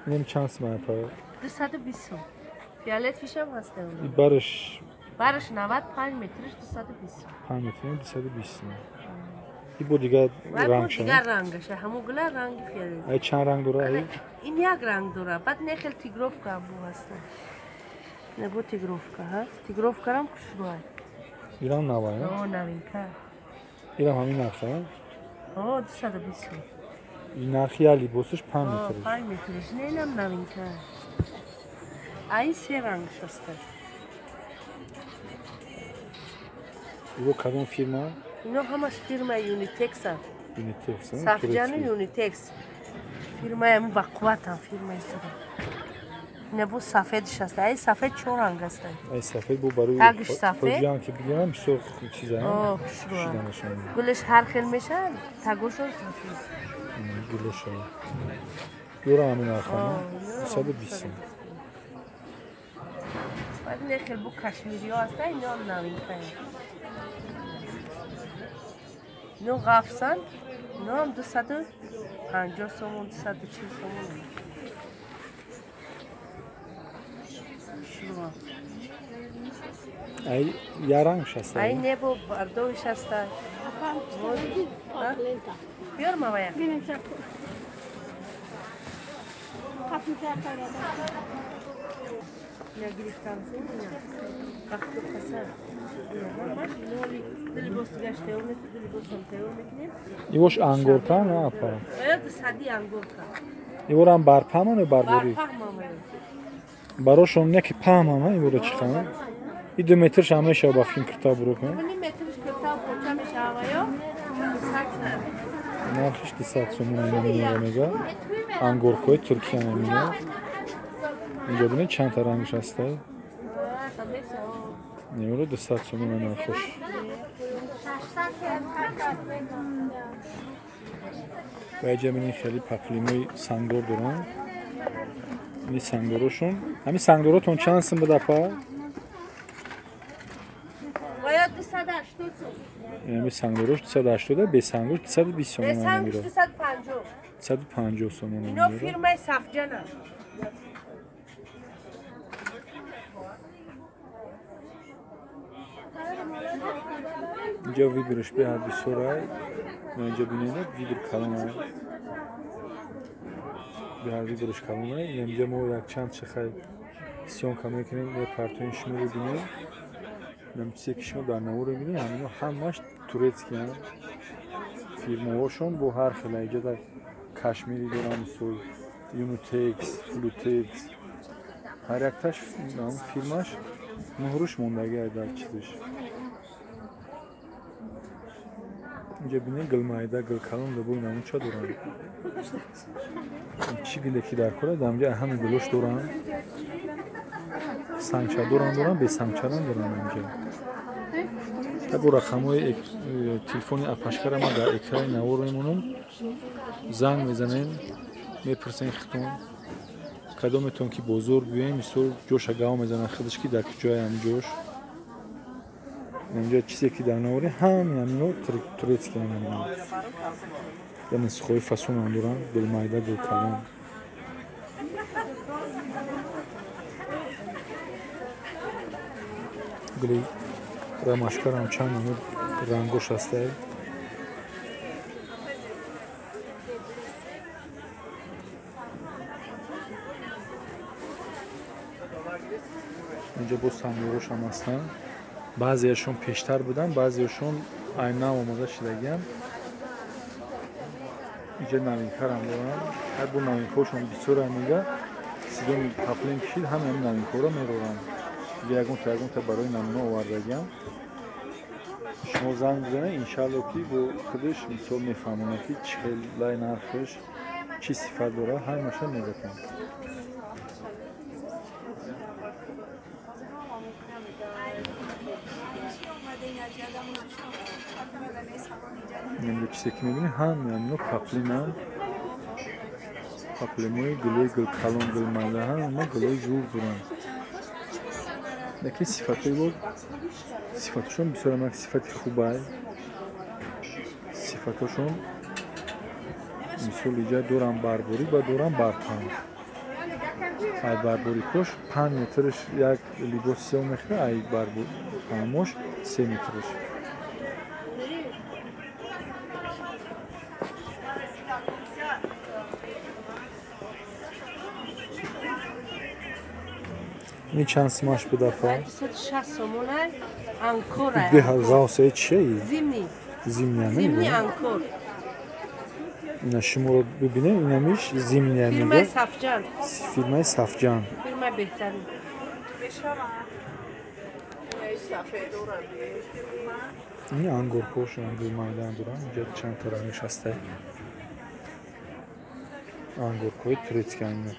اینم چانس من پا 220 فیالت فیشم هسته اون برش 95 مترش 220 5 متر 220 این بود دیگه رنگ شد دیگه رنگشه همون گل رنگ فیالت ای چند رنگ داره این یک رنگ داره بعد نخل تیگروفکا بو هسته نبو تیگروفکا هست تیگروفکا هم خوشروه ایران نواه نه نوینکه ایران همین نرخه 220 این نرخی علی بوسش 5 مترش 5 مترش نه اینم نوینکه این سه رنگ شسته ایو کدوم فیرما؟ اینا همش فیرما یونیتکس هم یونیتکس صفجان یونیتکس فیرما همون با قوت هم فیرما ایستده اینه بو سفیدش هسته این سفید چون رنگ هسته این سفید بو برای تگش سفید خودیان که بگیرم سرخ چیزه هم گلش هر خیل میشه تگوش هم سفید گلش هم دورا همین آخانه 120 باید نخیل بو کشمیری ها هسته اینا هم نوین کنید اینا غفصن اینا هم 250 سومون 240 سومون ای یه رنگش هسته ای نبو بردوش هسته بیار ما باید یا گریفتم سومون وقتی خسر دلی باست گشته اونه دلی باست همته اونه کنیم ایوش انگورکا نه اپا باید سادی انگورکا ایور هم برپهمانه بربوری برپهمانه براشون نه که پهمانه ایور چیخانه این 2 مترش همه شا بافکین کرتا برو کن 2 مترش کرتا پوچه میشه هوایا نرخش 200 سومون اینو میگه انگورکای ترکیه نمیگه اینجا بینید چند تا رنگش هسته نیورو 200 سومون نرخش و اینجا بینید خیلی پاپلیموی سنگور دارن این سنگوروشون همین سنگوراتون چند سن بده پا؟ باید 280 همین سنگوروش 280 به سنگوش 220 سومون به سنگوش 250 250 سومون اینا فیرمای صفجان هم اینجا ویبرش به هر بسرعه اینجا بینید ویبر کلمه به هر ویبرش کلمه اینجا ما یک چند چخه سیون کامل کنیم یه پرتون شما رو بینید نمیشه که شما در نور رو بینید همینو همش تورتسکی هم فیلم هاشون با هر خیلی اینجا در کشمیری دارن سوی یونوتکس فلوتکس هر یک تاش فیلمش مهروش موندگه در چیزش اینجا بینید گل مایده گل کلون لبو این همون چه دورن چی گله کی در کره دمجا همه گلوش دورن سنگچه دورن به سنگچه دورن اینجا تا رقمای تلفن اپاشکر ما در اکران نور میمونن زنگ میزنین میپرسین خودتون کدومتون که بزرگ بیاین مثل جوش گاو میزنن خودش کی در کجای هم جوش اینجا چیزی که در نوری همینو تریت کنن یعنی سخوی فسون اندورن دل مایده دل کلان گلی رماشکر هم چند نمید رنگوش هسته اینجا با سنگوروش هم هستن بعضیشون پیشتر بودن بعضیشون اینا آماده شدگیم اینجا نوینکار هم دارن هر بو نوینکارشون بسیار هم میگه سیدون پاپلین کشید همه هم نوینکار رو میرورن یکون تا برای نمونه آوردگیم شما زنگ بزنه انشالله که با خودش مثال میفهمونه که چه نرخش چی صفت داره های ماشین میگتن اینجا چیزی که میبینی همینو پاپلیموی گلوی گل کلون گل ماده اما گلوی زور دورن نکی صفتی بود صفتشون بسیار هم صفتی خوبه صفتشون مثل اینجا دورم بربوری و دورم برپان ай барбори кош 5 метрш як либоси сео мехта ай барбор амош 3 метрш این چند سماش به دفعه؟ 260 سومونه انکوره. به غاوسه چیه؟ زمینی. زمینی زمینی انکور. اینا شما رو ببینه اینمیش زمینی فیرمای صفجان. فیرمای صفجان. فیرمای بهترین. این انگور پوش انگور مایدان دوران اینجا چند تا رنگش هسته انگور کوی تریتکن